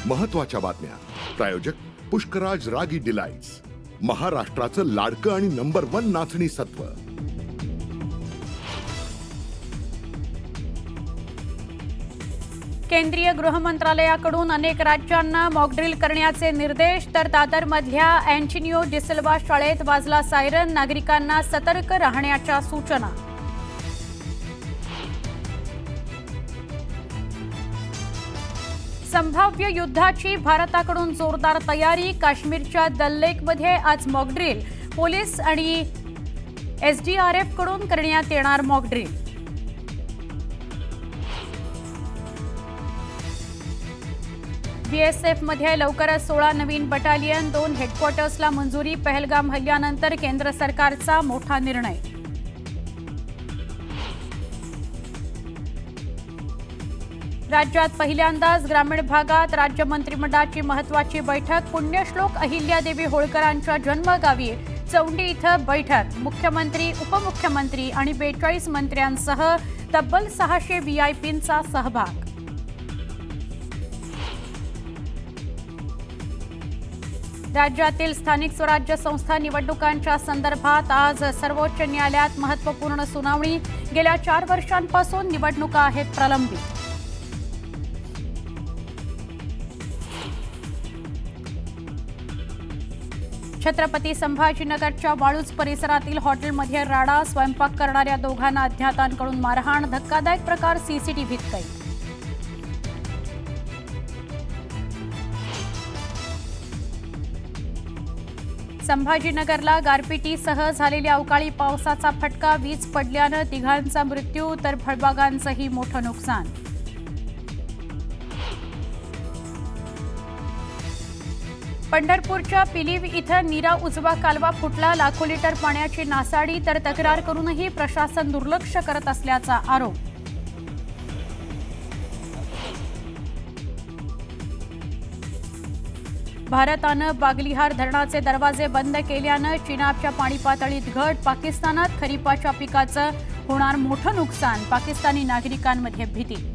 महत्त्वाच्या बातम्या प्रायोजक पुष्कराज रागी डिलाइट्स, महाराष्ट्राचं लाडकं आणि नंबर 1 नाचणी सत्व। केंद्रीय गृह मंत्रालयाकडून अनेक राज्यांना मॉकड्रिल करण्याचे निर्देश। तर दादरमधल्या अँटोनियो डिसिल्वा शाळेत वाजला सायरन, नागरिकांना सतर्क राहण्याच्या सूचना। संभाव्य युद्धाची भारताकडून जोरदार तयारी। काश्मीरच्या दल लेकमध्ये आज मॉकड्रिल, पोलीस आणि एसडीआरएफ कडून करण्यात येणार मॉकड्रिल। बीएसएफ मध्ये लवकरच 16 नवीन बटालियन, 2 हेडक्वार्टर्सला मंजुरी। पहलगाम हल्ल्यानंतर केंद्र सरकारचा मोठा निर्णय। राज्यात पहिल्यांदाच ग्रामीण भागात राज्य मंत्रिमंडळाची महत्त्वाची बैठक। पुण्यश्लोक अहिल्यादेवी होळकरांच्या जन्मगावी चौंडी इथं बैठक। मुख्यमंत्री, उपमुख्यमंत्री आणि 42 मंत्र्यांसह तब्बल 600 व्हीआयपींचा सहभाग। राज्यातील स्थानिक स्वराज्य संस्था निवडणुकांच्या संदर्भात आज सर्वोच्च न्यायालयात महत्त्वपूर्ण सुनावणी। गेल्या 4 वर्षांपासून निवडणुका आहेत प्रलंबित। छत्रपती संभाजीनगरच्या वाळूज परिसरातील हॉटेलमध्ये राडा, स्वयंपाक करणाऱ्या दोघांना अज्ञातांकडून मारहाण। धक्कादायक प्रकार सीसीटीव्हीत कैद। संभाजीनगरला गारपिटीसह झालेल्या अवकाळी पावसाचा फटका। वीज पडल्यानं तिघांचा मृत्यू, तर फळबागांचंही मोठं नुकसान। पंढरपूरच्या पिलीव इथं नीरा उजवा कालवा फुटला, लाखो लिटर पाण्याची नासाडी। तर तक्रार करूनही प्रशासन दुर्लक्ष करत असल्याचा आरोप। भारतानं बागलिहार धरणाचे दरवाजे बंद केल्यानं चिनाबच्या पाणी पातळीत घट। पाकिस्तानात खरीपाच्या पिकाचं होणार मोठं नुकसान, पाकिस्तानी नागरिकांमध्ये भीती।